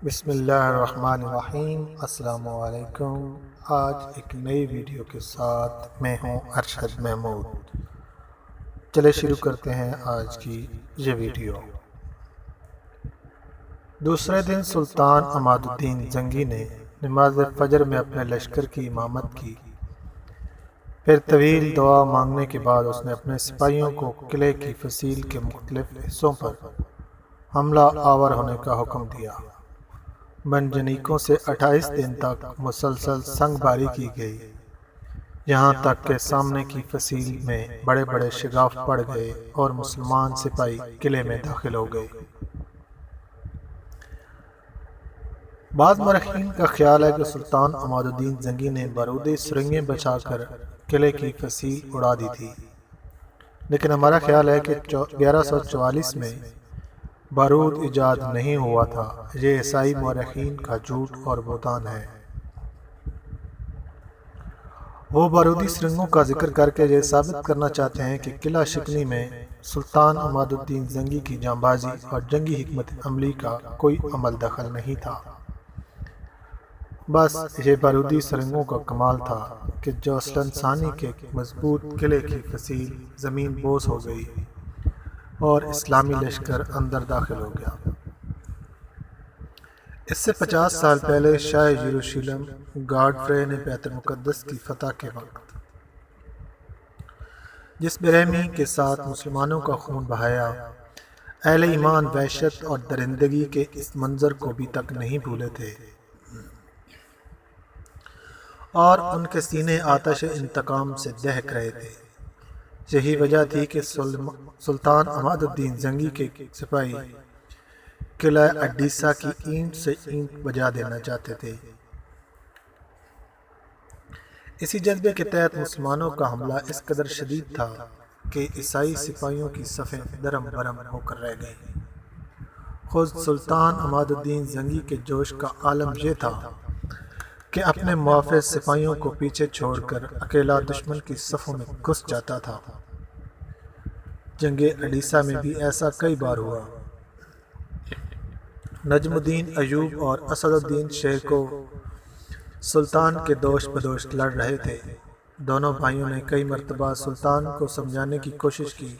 بسم اللہ الرحمن الرحیم۔ السلام علیکم۔ آج ایک نئی ویڈیو کے ساتھ میں ہوں ارشد محمود۔ چلے شروع کرتے ہیں آج کی یہ ویڈیو۔ دوسرے دن سلطان عماد الدین زنگی نے نماز فجر میں اپنے لشکر کی امامت کی۔ پھر طویل دعا مانگنے کے بعد اس نے اپنے سپاہیوں کو قلعے کی فصیل کے مختلف حصوں پر حملہ آور ہونے کا حکم دیا۔ منجنیقوں سے 28 دن تک مسلسل سنگ باری کی گئی، یہاں تک کہ سامنے کی فصیل میں بڑے بڑے شگاف پڑ گئے اور مسلمان سپاہی قلعے میں داخل ہو گئے۔ بعض مورخین کا خیال ہے کہ سلطان عماد الدین زنگی نے بارودی سرنگیں بچا کر قلعے کی فصیل اڑا دی تھی، لیکن ہمارا خیال ہے کہ 1144 میں بارود ایجاد نہیں ہوا تھا۔ یہ عیسائی مورخین کا جھوٹ اور بہتان ہے۔ وہ بارودی سرنگوں کا ذکر کر کے یہ ثابت کرنا چاہتے ہیں کہ قلعہ شکنی میں سلطان عماد الدین زنگی کی جانبازی اور جنگی حکمت عملی کا کوئی عمل دخل نہیں تھا۔ بس یہ بارودی سرنگوں کا کمال تھا کہ جوسلن ثانی کے مضبوط قلعے کی فصیل زمین بوس ہو گئی اور اسلامی لشکر اندر داخل ہو گیا۔ اس سے 50 سال پہلے شاہ یروشلم گاڈفرے نے بیت المقدس کی فتح کے وقت جس بے رحمی کے ساتھ مسلمانوں کا خون بہایا، اہل ایمان وحشت اور درندگی کے اس منظر کو بھی تک نہیں بھولے تھے، اور ان کے سینے آتش انتقام سے دہک رہے تھے۔ یہی وجہ تھی کہ سلطان عماد الدین زنگی کے سپاہی قلعہ اڈیسہ کی اینٹ سے اینٹ بجا دینا چاہتے تھے۔ اسی جذبے کے تحت مسلمانوں کا حملہ اس قدر شدید تھا کہ عیسائی سپاہیوں کی صفیں درم برم ہو کر رہ گئیں۔ خود سلطان عماد الدین زنگی کے جوش کا عالم یہ تھا کہ اپنے محافظ سپاہیوں کو پیچھے چھوڑ کر اکیلا دشمن کی صفوں میں گھس جاتا تھا۔ جنگ اڈیسہ میں بھی ایسا کئی بار ہوا۔ نجم الدین ایوب اور اسد الدین شیر کو سلطان کے دوش بدوش لڑ رہے تھے۔ دونوں بھائیوں نے کئی مرتبہ سلطان کو سمجھانے کی کوشش کی،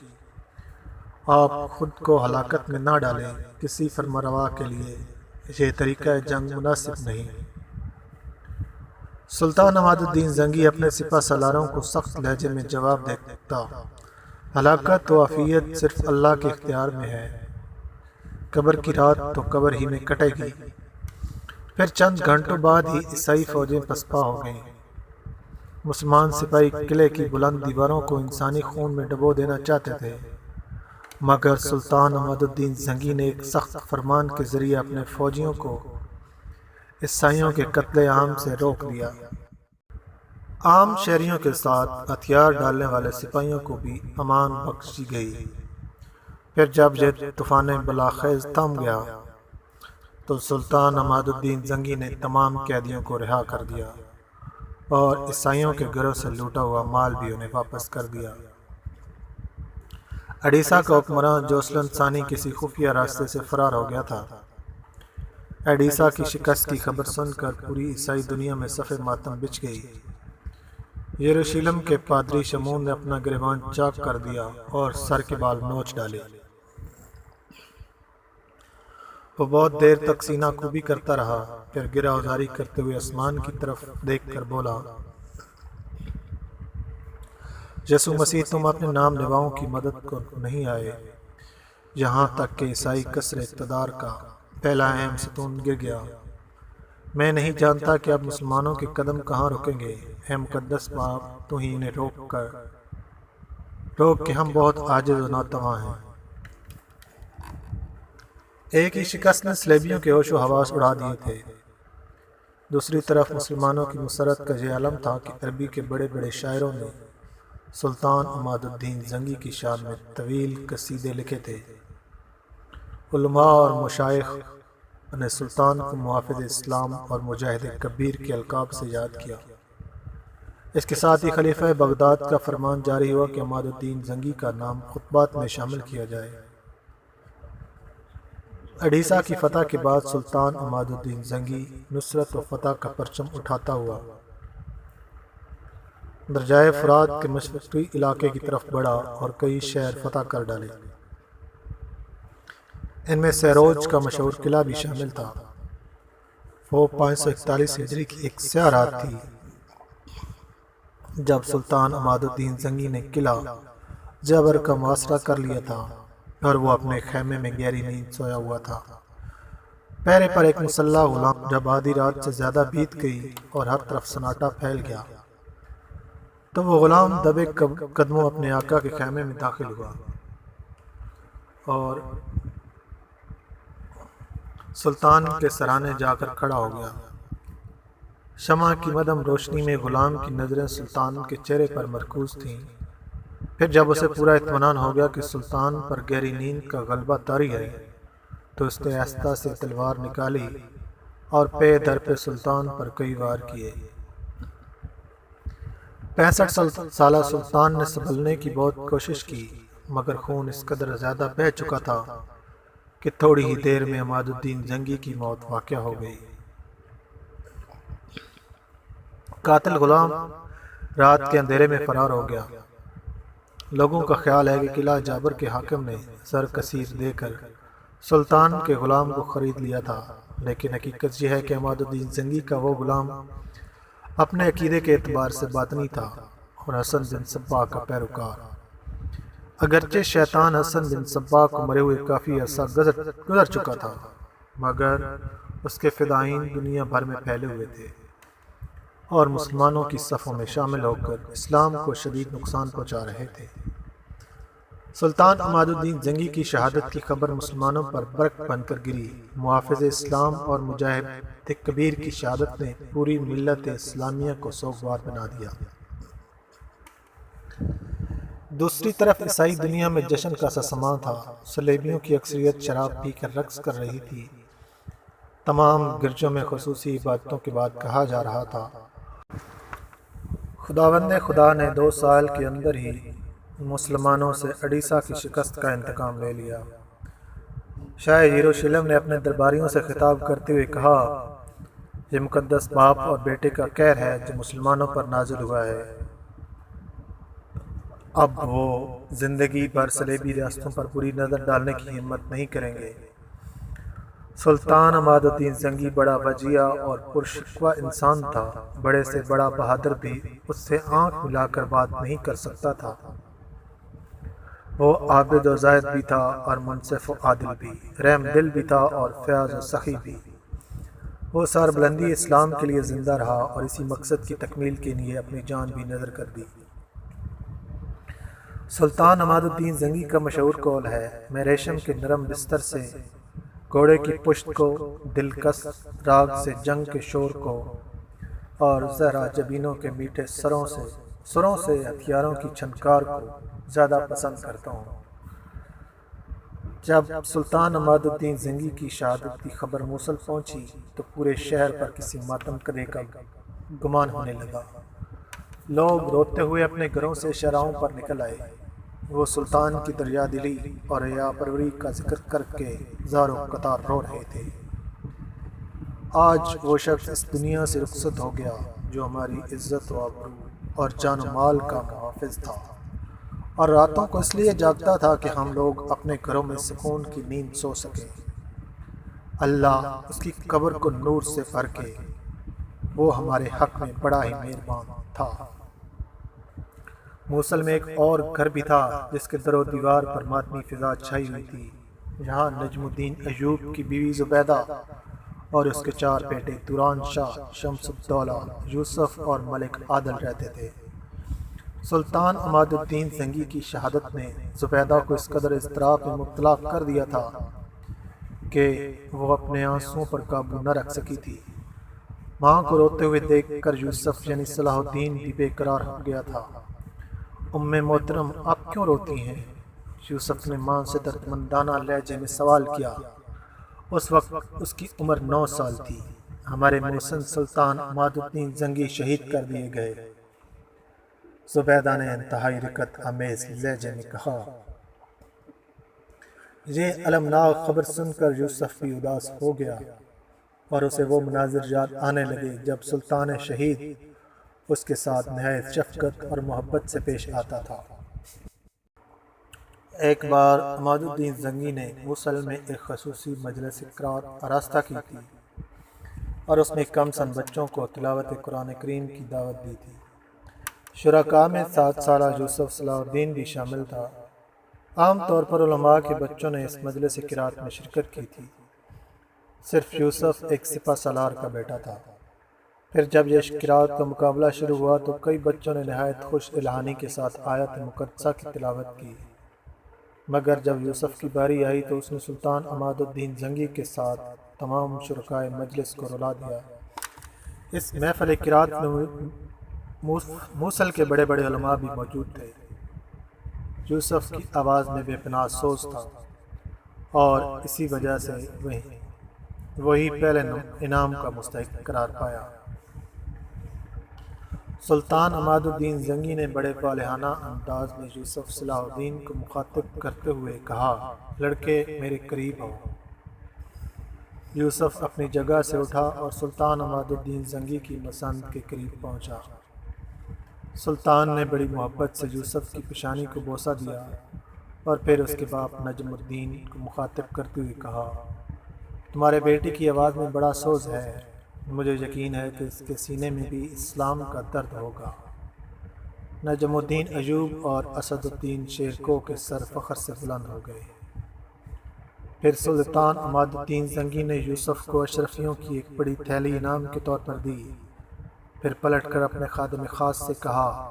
آپ خود کو ہلاکت میں نہ ڈالیں، کسی فرمانروا کے لیے یہ طریقہ جنگ مناسب نہیں۔ سلطان عماد الدین زنگی اپنے سپہ سالاروں کو سخت لہجے میں جواب دیتا، ہلاکت و عافیت صرف اللہ کے اختیار میں ہے، قبر کی رات تو قبر ہی میں کٹے گی۔ پھر چند گھنٹوں بعد ہی عیسائی فوجیں پسپا ہو گئیں۔ مسلمان سپاہی قلعے کی بلند دیواروں کو انسانی خون میں ڈبو دینا چاہتے تھے، مگر سلطان عماد الدین زنگی نے ایک سخت فرمان کے ذریعے اپنے فوجیوں کو عیسائیوں کے قتل عام سے روک دیا۔ عام شہریوں کے ساتھ ہتھیار ڈالنے والے سپاہیوں کو بھی امان بخشی گئی۔ پھر جب یہ طوفان بلاخیز تھم گیا تو سلطان عماد الدین زنگی نے تمام قیدیوں کو رہا کر دیا اور عیسائیوں کے گھروں سے لوٹا ہوا مال بھی انہیں واپس کر دیا۔ اڈیسہ کا حکمراں جوسلن ثانی کسی خفیہ راستے سے فرار ہو گیا تھا۔ اڈیسہ کی شکست کی خبر سن کر پوری عیسائی دنیا میں صف ماتم بچھ گئی۔ یروشلم کے پادری شمون نے اپنا گریبان چاک کر دیا اور سر کے بال نوچ ڈالے۔ وہ بہت دیر تک سینہ کوبی کرتا رہا، پھر گرہ ازاری کرتے ہوئے آسمان کی طرف دیکھ کر بولا، یسوع مسیح تم اپنے نام نواؤں کی مدد کو نہیں آئے، یہاں تک کہ عیسائی کثر اقتدار کا پہلا اہم ستون گر گیا۔ میں نہیں جانتا کہ اب مسلمانوں کے قدم کہاں رکیں گے، اے مقدس باپ تو ہی انہیں روک کہ ہم بہت عاجز و ناتواں ہیں۔ ایک ہی شکست نے صلیبیوں کے ہوش و حواس اڑا دیے تھے، دوسری طرف مسلمانوں کی مسرت کا یہ عالم تھا کہ عربی کے بڑے بڑے شاعروں نے سلطان عماد الدین زنگی کی شان میں طویل قصیدے لکھے تھے۔ علماء اور مشائخ نے سلطان کو محافظ اسلام اور مجاہد کبیر کے القاب سے یاد کیا۔ اس کے ساتھ ہی خلیفہ بغداد کا فرمان جاری ہوا کہ عماد الدین زنگی کا نام خطبات میں شامل کیا جائے۔ اڈیسہ کی فتح کے بعد سلطان عماد الدین زنگی نصرت و فتح کا پرچم اٹھاتا ہوا دریائے فرات کے مشرقی علاقے کی طرف بڑھا اور کئی شہر فتح کر ڈالے۔ ان میں سیروج کا مشہور قلعہ بھی شامل تھا۔ وہ 541 ہجری کی ایک سیاہ رات تھی جب سلطان عماد الدین زنگی نے قلعہ جبر کا محاصرہ کر لیا تھا اور وہ اپنے خیمے میں گہری نیند سویا ہوا تھا۔ پہرے پر ایک مسلح غلام جب آدھی رات سے زیادہ بیت گئی اور ہر طرف سناٹا پھیل گیا تو وہ غلام دبے قدموں اپنے آقا کے خیمے میں داخل ہوا اور سلطان کے سرانے جا کر کھڑا ہو گیا۔ شمع کی مدھم روشنی میں غلام کی نظریں سلطان کے چہرے پر مرکوز تھیں۔ پھر جب اسے پورا اطمینان ہو گیا کہ سلطان پر گہری نیند کا غلبہ طاری ہے تو اس نے آہستہ سے تلوار نکالی اور پے در پہ سلطان پر کئی وار کیے۔ 65 سالہ سلطان نے سنبھلنے کی بہت کوشش کی مگر خون اس قدر زیادہ بہہ چکا تھا کہ تھوڑی ہی دیر میں عماد الدین زنگی کی موت واقع ہو گئی۔ قاتل غلام رات کے اندھیرے میں فرار ہو گیا۔ لوگوں کا خیال ہے کہ قلعہ جابر کے حاکم نے زر کثیر دے کر سلطان کے غلام کو خرید لیا تھا، لیکن حقیقت یہ ہے کہ عماد الدین زنگی کا وہ غلام اپنے عقیدے کے اعتبار سے باطنی تھا اور حسن بن صباح کا پیروکار۔ اگرچہ شیطان حسن بن صباح کو مرے ہوئے کافی عرصہ گزر چکا تھا مگر اس کے فدائین دنیا بھر میں پھیلے ہوئے تھے اور مسلمانوں کی صفوں میں شامل ہو کر اسلام کو شدید نقصان پہنچا رہے تھے۔ سلطان عماد الدین زنگی کی شہادت کی خبر مسلمانوں پر برق بن کر گری۔ محافظ اسلام اور مجاہد کبیر کی شہادت نے پوری ملت اسلامیہ کو سوگوار بنا دیا۔ دوسری طرف عیسائی دنیا میں جشن کا سا سماں تھا۔ صلیبیوں کی اکثریت شراب پی کر رقص کر رہی تھی۔ تمام گرجوں میں خصوصی عبادتوں کے بعد کہا جا رہا تھا، خداوند خدا نے 2 سال کے اندر ہی مسلمانوں سے اڈیسہ کی شکست کا انتقام لے لیا۔ شاہ یروشلم نے اپنے درباریوں سے خطاب کرتے ہوئے کہا، یہ مقدس باپ اور بیٹے کا قہر ہے جو مسلمانوں پر نازل ہوا ہے۔ اب وہ زندگی بھر صلیبی ریاستوں پر بری نظر ڈالنے کی ہمت نہیں کریں گے۔ سلطان عماد الدین زنگی بڑا وجیہ اور پرشکوہ انسان تھا۔ بڑے سے بڑا بہادر بھی اس سے آنکھ ملا کر بات نہیں کر سکتا تھا۔ وہ عابد و زاہد بھی تھا اور منصف و عادل بھی، رحم دل بھی تھا اور فیاض و سخی بھی۔ وہ سربلندی اسلام کے لیے زندہ رہا اور اسی مقصد کی تکمیل کے لیے اپنی جان بھی نذر کر دی۔ سلطان عماد الدین زنگی کا مشہور قول ہے، میں ریشم کے نرم بستر سے، گھوڑے کی پشت کو، دلکش راگ سے جنگ کے شور کو اور زہرا جبینوں کے میٹھے سروں سے ہتھیاروں کی چھنکار کو زیادہ پسند کرتا ہوں۔ جب سلطان عماد الدین زنگی کی شہادت کی خبر موصل پہنچی تو پورے شہر پر کسی ماتم کرنے کا گمان ہونے لگا۔ لوگ روتے ہوئے اپنے گھروں سے شاہراہوں پر نکل آئے۔ وہ سلطان کی دریا دلی اور حیا پروری کا ذکر کر کے زار و قطار رو رہے تھے۔ آج وہ شخص اس دنیا سے رخصت ہو گیا جو ہماری عزت و آبرو اور جان و مال کا محافظ تھا اور راتوں کو اس لیے جاگتا تھا کہ ہم لوگ اپنے گھروں میں سکون کی نیند سو سکیں۔ اللہ اس کی قبر کو نور سے بھر کے، وہ ہمارے حق میں بڑا ہی مہربان تھا۔ موصل میں ایک اور گھر بھی تھا جس کے در و دیوار پر ماتمی فضا چھائی ہوئی تھی۔ یہاں نجم الدین ایوب کی بیوی زبیدہ اور اس کے 4 بیٹے توران شاہ، شمس الدولہ، یوسف اور ملک عادل رہتے تھے۔ سلطان عماد الدین زنگی کی شہادت نے زبیدہ کو اس قدر اضطراب میں مبتلا کر دیا تھا کہ وہ اپنے آنسوؤں پر قابو نہ رکھ سکی تھی۔ ماں کو روتے ہوئے دیکھ کر یوسف یعنی صلاح الدین بھی بے قرار ہو گیا تھا۔ ام محترم، آپ کیوں روتی ہیں؟ یوسف نے ماں سے دردمندانہ لہجے میں سوال کیا۔ اس وقت اس کی عمر 9 سال تھی۔ ہمارے محسن سلطان عماد الدین زنگی شہید کر دیے گئے، زبیدہ نے انتہائی رقت آمیز لہجے میں کہا۔ یہ المناک خبر سن کر یوسف بھی اداس ہو گیا اور اسے وہ مناظر یاد آنے لگے جب سلطان شہید اس کے ساتھ نہایت شفقت اور محبت سے پیش آتا تھا۔ ایک بار عماد الدین زنگی نے موصل میں ایک خصوصی مجلس قرات آراستہ کی تھی اور اس میں کم سن بچوں کو تلاوت قرآن کریم کی دعوت دی تھی۔ شرکاء میں 7 سالہ یوسف صلاح الدین بھی شامل تھا۔ عام طور پر علماء کے بچوں نے اس مجلس قرات میں شرکت کی تھی۔ صرف یوسف ایک سپہ سالار کا بیٹا تھا۔ پھر جب یہ قرات کا مقابلہ شروع ہوا تو کئی بچوں نے نہایت خوش الہانی کے ساتھ آیت مقدسہ کی تلاوت کی، مگر جب یوسف کی باری آئی تو اس نے سلطان عماد الدین زنگی کے ساتھ تمام شرکائے مجلس کو رلا دیا۔ اس محفل قرات میں موصل کے بڑے بڑے علماء بھی موجود تھے۔ یوسف کی آواز میں بے پناہ سوز تھا اور اسی وجہ سے وہی پہلے انعام کا مستحق قرار پایا۔ سلطان عماد الدین زنگی نے بڑے والہانہ انداز میں یوسف صلاح الدین کو مخاطب کرتے ہوئے کہا، لڑکے میرے قریب ہو۔ یوسف اپنی جگہ سے اٹھا اور سلطان عماد الدین زنگی کی مسند کے قریب پہنچا۔ سلطان نے بڑی محبت سے یوسف کی پیشانی کو بوسہ دیا اور پھر اس کے باپ نجم الدین کو مخاطب کرتے ہوئے کہا، تمہارے بیٹے کی آواز میں بڑا سوز ہے، مجھے یقین ہے کہ اس کے سینے میں بھی اسلام کا درد ہوگا۔ نجم الدین ایوب اور اسد الدین شیرکو کے سر فخر سے بلند ہو گئے۔ پھر سلطان عماد الدین زنگی نے یوسف کو اشرفیوں کی ایک بڑی تھیلی انعام کے طور پر دی، پھر پلٹ کر اپنے خادم خاص سے کہا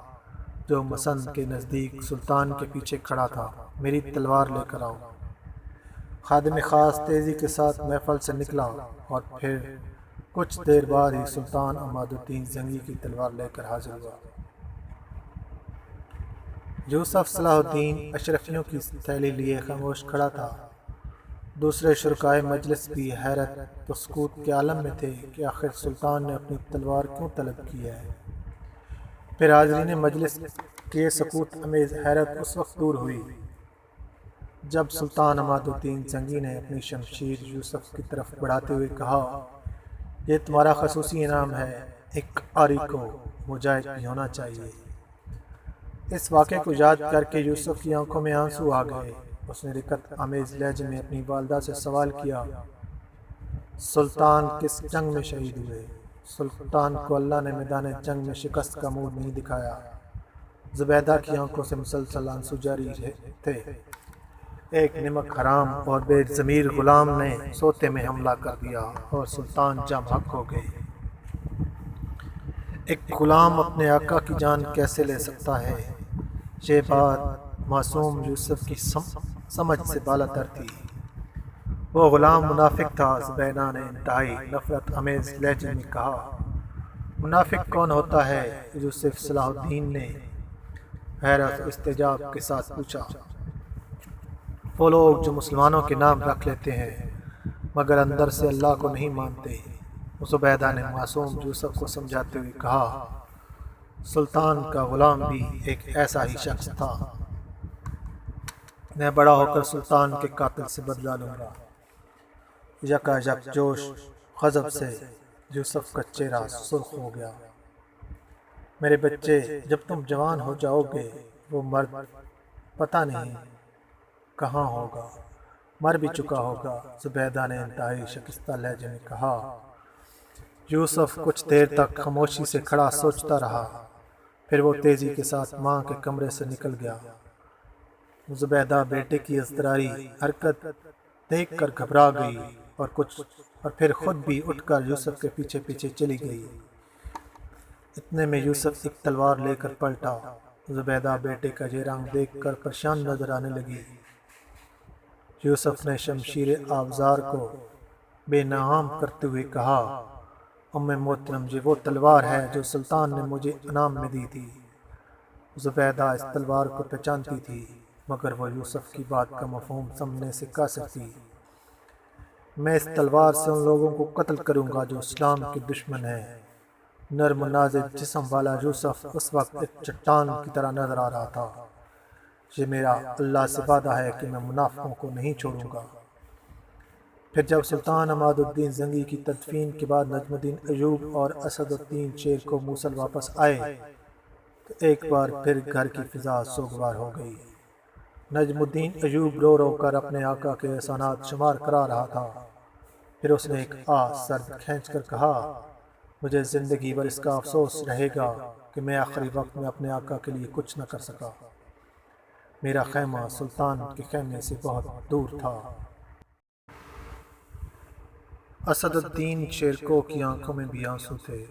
جو مسند کے نزدیک سلطان کے پیچھے کھڑا تھا، میری تلوار لے کر آؤ۔ خادم خاص تیزی کے ساتھ محفل سے نکلا اور پھر کچھ دیر بعد ہی سلطان عماد الدین زنگی کی تلوار لے کر حاضر ہوا۔ یوسف صلاح الدین اشرفیوں کی تھیلی لیے خاموش کھڑا تھا۔ دوسرے شرکائے مجلس بھی حیرت و سکوت کے عالم میں تھے کہ آخر سلطان نے اپنی تلوار کیوں طلب کی ہے۔ پھر حاضرین مجلس کی سکوت امیز حیرت اس وقت دور ہوئی جب سلطان عماد الدین زنگی نے اپنی شمشیر یوسف کی طرف بڑھاتے ہوئے کہا، یہ تمہارا خصوصی انعام ہے، ایک قاری کو مجاہد بھی ہونا چاہیے۔ اس واقعے کو یاد کر کے یوسف کی آنکھوں میں آنسو آ گئے۔ اس نے رقت آمیز لہجے میں اپنی والدہ سے سوال کیا، سلطان کس جنگ میں شہید ہوئے؟ سلطان کو اللہ نے میدان جنگ میں شکست کا منہ نہیں دکھایا۔ زبیدہ کی آنکھوں سے مسلسل آنسو جاری تھے۔ ایک نمک حرام اور بے ضمیر غلام نے سوتے میں حملہ کر دیا اور سلطان جم حق ہو گئے۔ ایک غلام اپنے آقا کی جان کیسے لے سکتا ہے؟ یہ بات معصوم یوسف کی سمجھ سے بالاتر تھی۔ وہ غلام منافق تھا۔ زبیدہ نے انتہائی نفرت آمیز لہجے میں کہا، منافق کون ہوتا ہے؟ یوسف صلاح الدین نے حیرت و استعجاب کے ساتھ پوچھا، وہ لوگ جو مسلمانوں کے نام رکھ لیتے ہیں مگر اندر سے اللہ کو نہیں مانتے۔ زبیدہ نے معصوم یوسف کو سمجھاتے ہوئے کہا، سلطان کا غلام بھی ایک ایسا ہی شخص تھا، میں بڑا ہو کر سلطان کے قاتل سے بدلہ لوں گا۔ یکا یک جوش غضب سے یوسف کا چہرہ سرخ ہو گیا۔ میرے بچے، جب تم جوان ہو جاؤ گے وہ مرد پتہ نہیں کہاں ہوگا، مر بھی چکا ہوگا۔ زبیدہ نے انتہائی شکستہ لہجے میں کہا۔ یوسف کچھ دیر تک خاموشی سے کھڑا سوچتا رہا، پھر وہ تیزی کے ساتھ ماں کے کمرے سے نکل گیا۔ زبیدہ بیٹے کی اضطراری حرکت دیکھ کر گھبرا گئی اور پھر خود بھی اٹھ کر یوسف کے پیچھے پیچھے چلی گئی۔ اتنے میں یوسف ایک تلوار لے کر پلٹا۔ زبیدہ بیٹے کا یہ رنگ دیکھ کر پریشان نظر آنے لگی۔ یوسف نے شمشیر آوزار کو بے نام کرتے ہوئے کہا، ام محترم، یہ وہ تلوار ہے جو سلطان نے مجھے انعام میں دی تھی۔ زبیدہ اس تلوار کو پہچانتی تھی مگر وہ یوسف کی بات کا مفہوم سمجھنے سے قاصر تھی۔ میں اس تلوار سے ان لوگوں کو قتل کروں گا جو اسلام کے دشمن ہیں۔ نرم نازک جسم والا یوسف اس وقت ایک چٹان کی طرح نظر آ رہا تھا۔ یہ میرا اللہ سے وعدہ ہے کہ میں منافقوں کو نہیں چھوڑوں گا۔ پھر جب سلطان عماد الدین زنگی کی تدفین کے بعد نجم الدین ایوب اور اسد الدین شیر کو موصل واپس آئے تو ایک بار پھر گھر کی فضا سوگوار ہو گئی۔ نجم الدین ایوب رو رو کر اپنے آقا کے احسانات شمار کرا رہا تھا۔ پھر اس نے ایک سرد کھینچ کر کہا، مجھے زندگی بھر اس کا افسوس رہے گا کہ میں آخری وقت میں اپنے آقا کے لیے کچھ نہ کر سکا۔ میرا خیمہ سلطان کے خیمے سے بہت دور تھا۔ اسد الدین شیرکو کی آنکھوں میں بھی آنسو تھے۔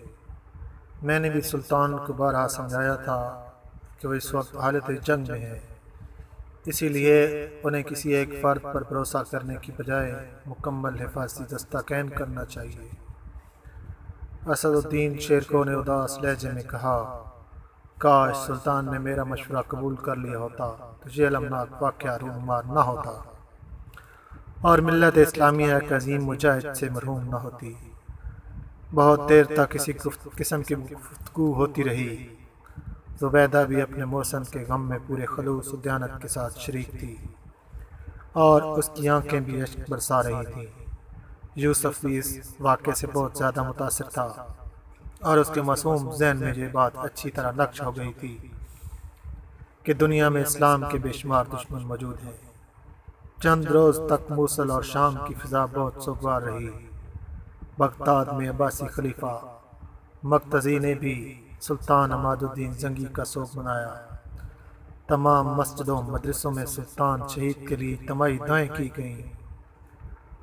میں نے بھی سلطان کو بارہا سمجھایا تھا کہ وہ اس وقت حالت جنگ میں ہے، اسی لیے انہیں کسی ایک فرد پر بھروسہ کرنے کی بجائے مکمل حفاظتی دستہ قائم کرنا چاہیے۔ اسد الدین شیرکو نے اداس لہجے میں کہا، کاش سلطان نے میرا مشورہ قبول کر لیا ہوتا تو یہ المناک واقعہ رونمار نہ ہوتا اور ملت اسلامیہ ایک عظیم مجاہد سے محروم نہ ہوتی۔ بہت دیر تک کسی قسم کی گفتگو ہوتی رہی۔ زبیدہ بھی اپنے محسن کے غم میں پورے خلوص و دیانت کے ساتھ شریک تھی اور اس کی آنکھیں بھی اشک برسا رہی تھیں۔ یوسف بھی اس واقعے سے بہت زیادہ متاثر تھا اور اس کے معصوم ذہن میں یہ بات اچھی طرح نقش ہو گئی تھی کہ دنیا میں اسلام کے بے شمار دشمن موجود ہیں۔ چند روز تک موصل اور شام کی فضا بہت سوگوار رہی۔ بغداد میں عباسی خلیفہ مقتدی نے بھی سلطان عماد الدین زنگی کا سوگ منایا۔ تمام مسجدوں مدرسوں میں سلطان شہید کے لیے اجتماعی دعائیں کی گئیں۔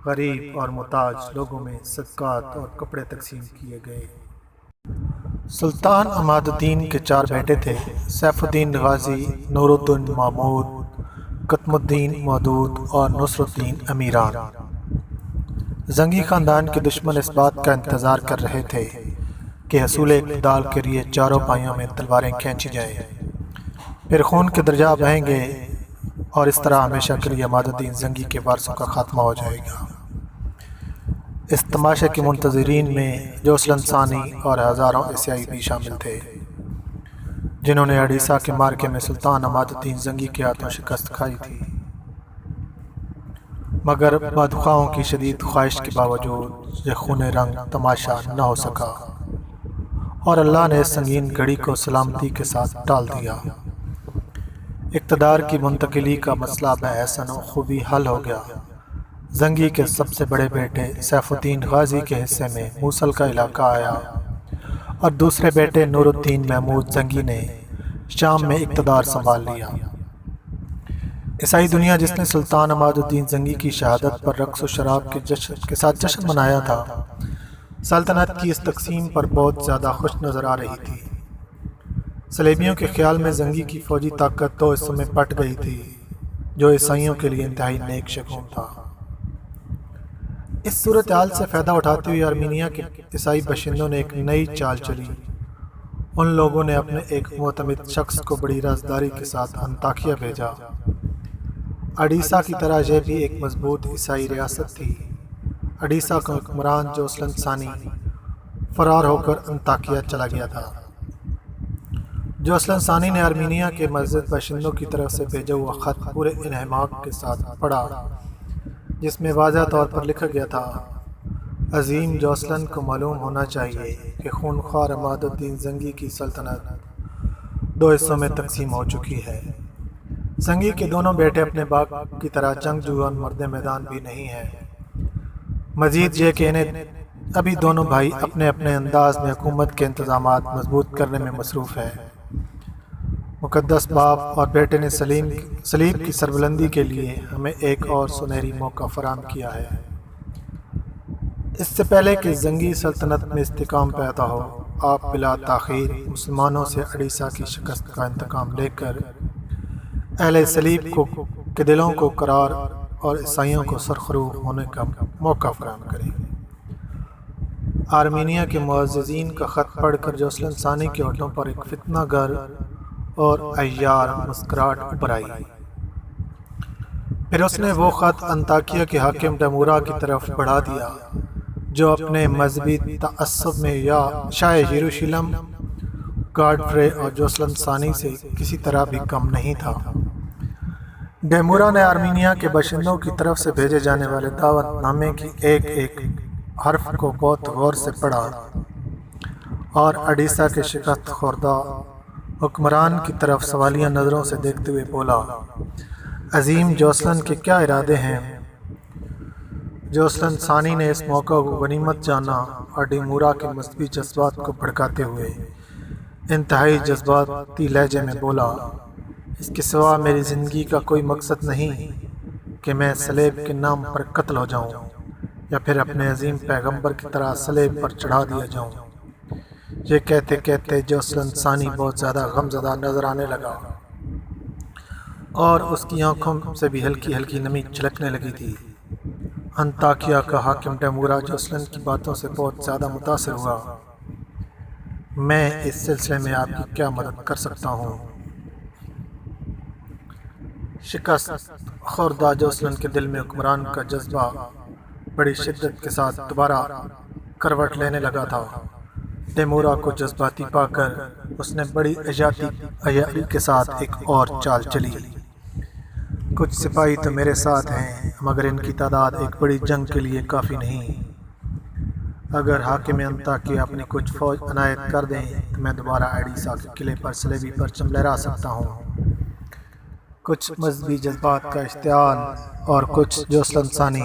غریب اور محتاج لوگوں میں صدقات اور کپڑے تقسیم کیے گئے۔ سلطان عماد الدین کے 4 بیٹے تھے، سیف الدین غازی، نور الدین محمود، قطب الدین مودود اور نصر الدین امیران۔ زنگی خاندان کے دشمن اس بات کا انتظار کر رہے تھے کہ حصول اقتدار کے لیے چاروں بھائیوں میں تلواریں کھینچی جائیں، پھر خون کے درجہ بہیں گے اور اس طرح ہمیشہ کے لیے عماد الدین زنگی کے وارثوں کا خاتمہ ہو جائے گا۔ اس تماشے کے منتظرین میں جوسلن ثانی اور ہزاروں عیسائی بھی شامل تھے، جنہوں نے اڈیسہ کے معرکے میں سلطان عماد الدین زنگی کے ہاتھوں شکست کھائی تھی، مگر بدخواہوں کی شدید خواہش کے باوجود یہ خون رنگ تماشا نہ ہو سکا اور اللہ نے اس سنگین گھڑی کو سلامتی کے ساتھ ٹال دیا۔ اقتدار کی منتقلی کا مسئلہ بحسن و خوبی حل ہو گیا۔ زنگی کے سب سے بڑے بیٹے سیف الدین غازی کے حصے میں موصل کا علاقہ آیا اور دوسرے بیٹے نور الدین محمود زنگی نے شام میں اقتدار سنبھال لیا۔ عیسائی دنیا جس نے سلطان عماد الدین زنگی کی شہادت پر رقص و شراب کے ساتھ جشن منایا تھا، سلطنت کی اس تقسیم پر بہت زیادہ خوش نظر آ رہی تھی۔ صلیبیوں کے خیال میں زنگی کی فوجی طاقت 2 حصوں میں بٹ گئی تھی، جو عیسائیوں کے لیے انتہائی نیک شگون تھا۔ اس صورتحال سے فائدہ اٹھاتے ہوئے آرمینیا کے عیسائی باشندوں نے ایک نئی چال چلی۔ ان لوگوں نے اپنے ایک معتمد شخص کو بڑی رازداری کے ساتھ انطاکیہ بھیجا۔ اڈیسہ کی طرح یہ بھی ایک مضبوط عیسائی ریاست تھی۔ اڈیسہ کا حکمران جوسلن ثانی فرار ہو کر انطاکیہ چلا گیا تھا۔ جوسلن ثانی نے آرمینیا کے مزید باشندوں کی طرف سے بھیجا ہوا خط پورے انہماک کے ساتھ پڑھا، جس میں واضح طور پر لکھا گیا تھا، عظیم جوسلن کو معلوم ہونا چاہیے کہ خونخوار عماد الدین زنگی کی سلطنت 2 حصوں میں تقسیم ہو چکی ہے۔ زنگی کے دونوں بیٹے اپنے باپ کی طرح جنگجو مرد میدان بھی نہیں ہیں۔ مزید یہ کہ انہیں ابھی دونوں بھائی اپنے اپنے انداز میں حکومت کے انتظامات مضبوط کرنے میں مصروف ہیں۔ مقدس باپ اور بیٹے نے صلیب کی سربلندی کے لیے ہمیں ایک اور سنہری موقع فراہم کیا ہے۔ اس سے پہلے کہ زنگی سلطنت میں استحکام پیدا ہو، آپ بلا تاخیر مسلمانوں سے اڈیسہ کی شکست کا انتقام لے کر اہل صلیب کے دلوں کو قرار اور عیسائیوں کو سرخروغ ہونے کا موقع فراہم کریں۔ آرمینیا کے معززین کا خط پڑھ کر جوسلن ثانی کے ہونٹوں پر ایک فتنہ گر اور عیار مسکراہٹ ابھر آئی۔ پھر اس نے وہ خط انطاکیہ کے حاکم ڈمورا کی طرف بڑھا دیا، جو اپنے مذہبی تعصب میں یا شاہ یروشلم گاڈفرے اور جوسلن ثانی سے کسی طرح بھی کم نہیں تھا۔ ڈیمورا نے آرمینیا کے باشندوں کی طرف سے بھیجے جانے والے دعوت نامے کی ایک ایک حرف کو بہت غور سے پڑھا اور اڈیسا کے شکست خوردہ حکمران کی طرف سوالیہ نظروں سے دیکھتے ہوئے بولا، عظیم جوسلن کے کیا ارادے ہیں؟ جوسلن ثانی نے اس موقع کو غنیمت جانا اور ڈیمورا کے مذہبی جذبات کو بھڑکاتے ہوئے انتہائی جذباتی لہجے میں بولا، اس کے سوا میری زندگی کا کوئی مقصد نہیں کہ میں صلیب کے نام پر قتل ہو جاؤں یا پھر اپنے عظیم پیغمبر کی طرح صلیب پر چڑھا دیا جاؤں۔ یہ کہتے کہتے جوسلن ثانی بہت زیادہ غمزدہ نظر آنے لگا اور اس کی آنکھوں سے بھی ہلکی ہلکی نمی چھلکنے لگی تھی۔ انطاکیہ کا حاکم ڈیمورا جوسلن کی باتوں سے بہت زیادہ متاثر ہوا۔ میں اس سلسلے میں آپ کی کیا مدد کر سکتا ہوں؟ شکست خوردہ جوسلن کے دل میں حکمران کا جذبہ بڑی شدت کے ساتھ دوبارہ کروٹ لینے لگا تھا۔ ڈیمورا کو جذباتی پا کر اس نے بڑی عیاری کے ساتھ ایک اور چال چلی، کچھ سپاہی تو میرے ساتھ ہیں مگر ان کی تعداد ایک بڑی جنگ کے لیے کافی نہیں۔ اگر حاکم انطاکیہ اپنی کچھ فوج عنایت کر دیں تو میں دوبارہ اڈیسا کے قلعے پر صلیبی پرچم لہرا سکتا ہوں۔ کچھ مذہبی جذبات کا اشتعال اور کچھ جوسلن ثانی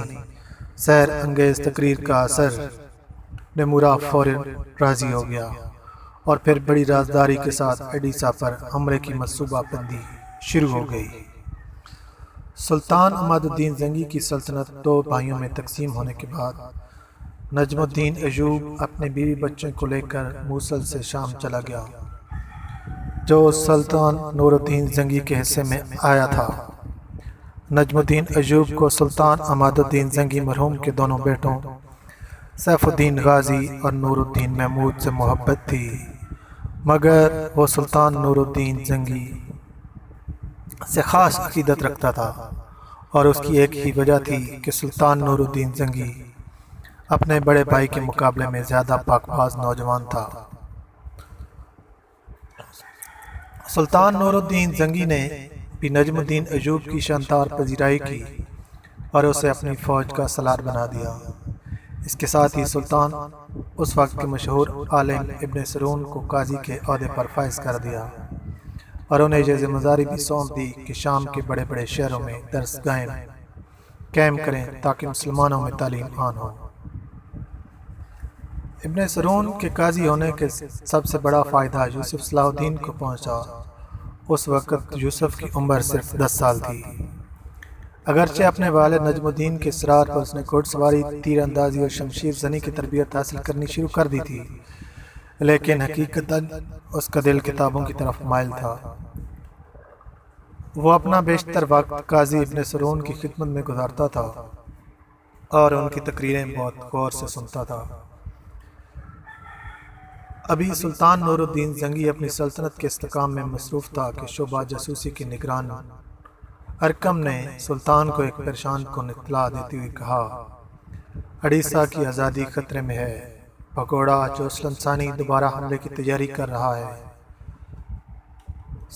سحر انگیز تقریر کا اثر، ڈیمورا فوراً راضی ہو گیا اور پھر بڑی رازداری کے ساتھ اڈیسا پر حملے کی منصوبہ بندی شروع ہو گئی۔ سلطان عماد الدین زنگی کی سلطنت دو بھائیوں میں تقسیم ہونے کے بعد نجم الدین ایوب اپنے بیوی بچوں کو لے کر موصل سے شام چلا گیا، جو سلطان نور الدین زنگی کے حصے میں آیا تھا۔ نجم الدین ایوب کو سلطان عماد الدین زنگی مرحوم کے دونوں بیٹوں سیف الدین غازی اور نور الدین محمود سے محبت تھی، مگر وہ سلطان نور الدین زنگی سے خاص عقیدت رکھتا تھا اور اس کی ایک ہی وجہ تھی کہ سلطان نور الدین زنگی اپنے بڑے بھائی کے مقابلے میں زیادہ پاک باز نوجوان تھا۔ سلطان نور الدین زنگی نے بھی نجم الدین ایوب کی شاندار پذیرائی کی اور اسے اپنی فوج کا سالار بنا دیا۔ اس کے ساتھ ہی سلطان اس وقت کے مشہور عالم ابن سرون کو قاضی کے عہدے پر فائز کر دیا اور انہیں یہ ذمہ داری بھی سونپ دی کہ شام کے بڑے بڑے شہروں میں درس گاہیں قائم کریں تاکہ مسلمانوں میں تعلیم عام ہو۔ ابن سرون کے قاضی ہونے کے سب سے بڑا فائدہ یوسف صلاح الدین کو پہنچا۔ اس وقت یوسف کی عمر صرف 10 سال تھی۔ اگرچہ اپنے والد نجم الدین کے اصرار پر اس نے گھڑ سواری، تیر اندازی اور شمشیر زنی کی تربیت حاصل کرنی شروع کر دی تھی، لیکن حقیقتاً اس کا دل کتابوں کی طرف مائل تھا۔ وہ اپنا بیشتر وقت قاضی ابن سرون کی خدمت میں گزارتا تھا اور ان کی تقریریں بہت غور سے سنتا تھا۔ ابھی سلطان نور الدین زنگی اپنی سلطنت کے استحکام میں مصروف تھا کہ شعبہ جاسوسی کے نگران ارکم نے سلطان کو ایک پریشان کن اطلاع دیتے ہوئے کہا، اڈیسا کی آزادی خطرے میں ہے، بھگوڑا جوسلن ثانی دوبارہ حملے کی تیاری کر رہا ہے۔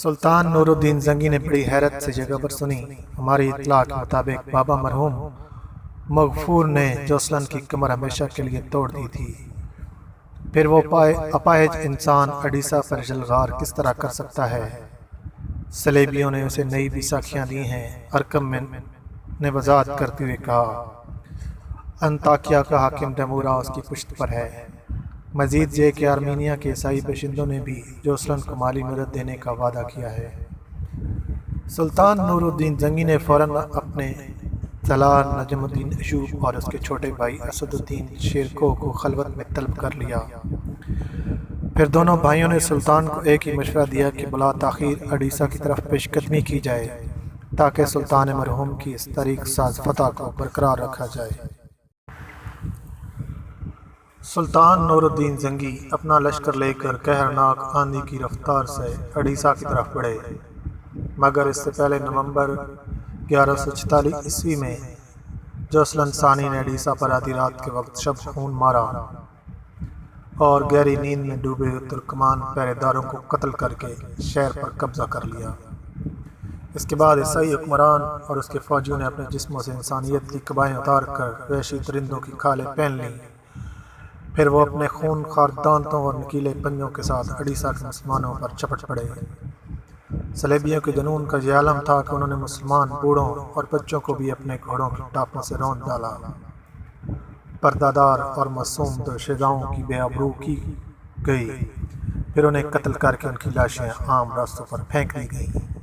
سلطان نور الدین زنگی نے بڑی حیرت سے یہ خبر سنی۔ ہماری اطلاع کے مطابق بابا مرحوم مغفور نے جوسلن کی کمر ہمیشہ کے لیے توڑ دی تھی، پھر وہ اپاہج انسان اڈیسا پر جلغار کس طرح کر سکتا ہے؟ صلیبیوں نے اسے نئی بھی ساکھیاں دی ہیں، ارکم نے وضاحت کرتے ہوئے کہا۔ انطاکیہ کا حاکم ڈیمورا اس کی پشت پر ہے۔ مزید یہ کہ آرمینیا کے عیسائی باشندوں نے بھی جوسلن کو مالی مدد دینے کا وعدہ کیا ہے۔ سلطان نور الدین زنگی نے فوراً اپنے سالار نجم الدین ایوب اور اس کے چھوٹے بھائی اسد الدین شیرکوہ کو خلوت میں طلب کر لیا۔ پھر دونوں بھائیوں نے سلطان کو ایک ہی مشورہ دیا کہ بلا تاخیر اڈیسا کی طرف پیش قدمی کی جائے تاکہ سلطان مرحوم کی اس تاریخ ساز فتح کو برقرار رکھا جائے۔ سلطان نور الدین زنگی اپنا لشکر لے کر قہرناک آندھی کی رفتار سے اڈیسا کی طرف بڑھے، مگر اس سے پہلے نومبر 1146 عیسوی میں جوسلن ثانی نے اڈیسا پر آدھی رات کے وقت شب خون مارا اور گہری نیند میں ڈوبے ترکمان پہرے داروں کو قتل کر کے شہر پر قبضہ کر لیا۔ اس کے بعد عیسائی حکمران اور اس کے فوجیوں نے اپنے جسموں سے انسانیت کی قبائیں اتار کر وحشی درندوں کی کھالیں پہن لیں۔ پھر وہ اپنے خون خوار دانتوں اور نکیلے پنجوں کے ساتھ اڈیسہ کے مسلمانوں پر چپٹ پڑے۔ صلیبیوں کے جنون کا یہ عالم تھا کہ انہوں نے مسلمان بوڑھوں اور بچوں کو بھی اپنے گھوڑوں کی ٹاپوں سے روند ڈالا۔ پردادار اور معصوم دوشیزاؤں کی بے آبرو کی گئی، پھر انہیں قتل کر کے ان کی لاشیں عام راستوں پر پھینک دی گئیں۔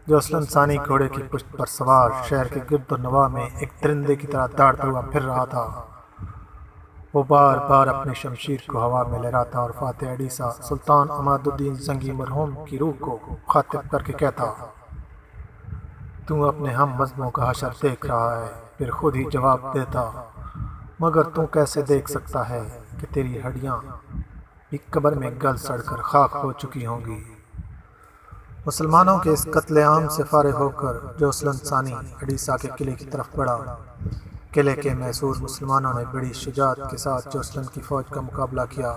جو اسلم ثانی گھوڑے کی پشت پر سوار شہر کے گرد و نواح میں ایک درندے کی طرح دوڑتا ہوا پھر رہا تھا، وہ بار بار اپنی شمشیر کو ہوا میں لہراتا اور فاتح اڈیسہ سلطان عماد الدین زنگی مرحوم کی روح کو خاطب کر کے کہتا، تو اپنے ہم مذہبوں کا حشر دیکھ رہا ہے۔ پھر خود ہی جواب دیتا، مگر تو کیسے دیکھ سکتا ہے کہ تیری ہڈیاں بھی قبر میں گل سڑ کر خاک ہو چکی ہوں گی۔ مسلمانوں کے اس قتل عام سے فارغ ہو کر جو اسلم ثانی اڈیسہ کے قلعے کی طرف بڑھا۔ قلعے کے محصور مسلمانوں نے بڑی شجاعت کے ساتھ جو اسلم کی فوج کا مقابلہ کیا۔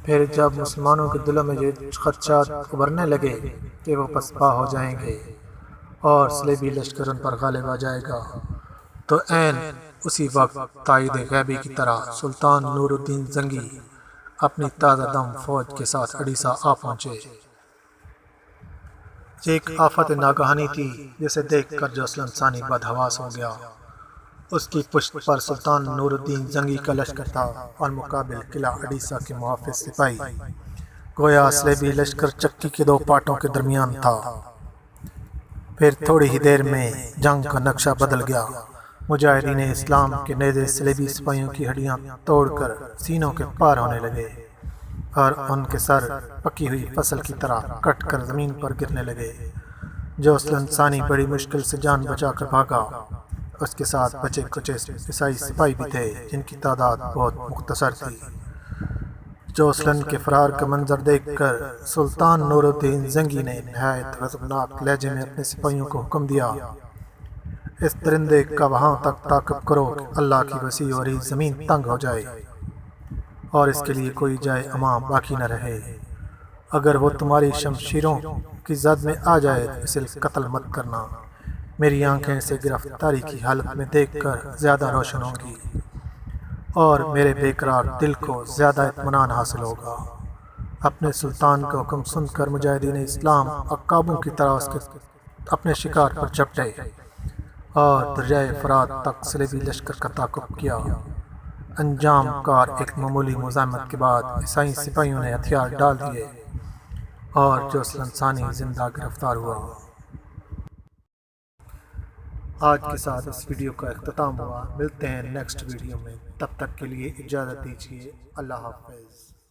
پھر جب مسلمانوں کے دلوں میں یہ خدشات ابھرنے لگے کہ وہ پسپا ہو جائیں گے اور صلیبی لشکر ان پر غالب آ جائے گا، تو عین اسی وقت تائید غیبی کی طرح سلطان نور الدین زنگی اپنی تازہ دم فوج کے ساتھ اڈیسہ آ پہنچے۔ یہ ایک آفت ناگہانی تھی جسے دیکھ کر جو اسلم ثانی بدحواس ہو گیا۔ اس کی پشت پر سلطان نور الدین زنگی کا لشکر تھا اور مقابل قلعہ اڈیسہ کے محافظ سپاہی، گویا صلیبی لشکر چکی کے دو پاٹوں کے درمیان تھا۔ پھر تھوڑی ہی دیر میں جنگ کا نقشہ بدل گیا۔ مجاہدین اسلام کے نیزے صلیبی سپاہیوں کی ہڈیاں توڑ کر سینوں کے پار ہونے لگے اور ان کے سر پکی ہوئی فصل کی طرح کٹ کر زمین پر گرنے لگے۔ جو اسلم ثانی بڑی مشکل سے جان بچا کر بھاگا، اس کے ساتھ بچے کچے عیسائی سپاہی بھی تھے جن کی تعداد بہت مختصر تھی۔ جو اسلم کے فرار کا منظر دیکھ کر سلطان نور الدین زنگی نے نہایت غضبناک لہجے میں اپنے سپاہیوں کو حکم دیا، اس درندے کا وہاں تک تعاقب کرو کہ اللہ کی وسیع اور عریض زمین تنگ ہو جائے اور اس کے لیے کوئی جائے امام باقی نہ رہے۔ اگر وہ تمہاری شمشیروں کی زد میں آ جائے تو اسے قتل مت کرنا۔ میری آنکھیں اسے گرفتاری کی حالت میں دیکھ کر زیادہ روشن ہوں گی اور میرے بے قرار دل کو زیادہ اطمینان حاصل ہوگا۔ اپنے سلطان کا حکم سن کر مجاہدین اسلام عقابوں کی طرح اس کے اپنے شکار پر جھپٹے اور دریائے فرات تک صلیبی لشکر کا تعاقب کیا۔ انجام کار ایک معمولی مزاحمت کے بعد عیسائی سپاہیوں نے ہتھیار ڈال دیے اور جو اسلم ثانی زندہ گرفتار ہوا۔ آج کے ساتھ اس ویڈیو کا اختتام ہوا۔ ملتے ہیں نیکسٹ ویڈیو میں، تب تک کے لیے اجازت دیجیے۔ اللہ حافظ۔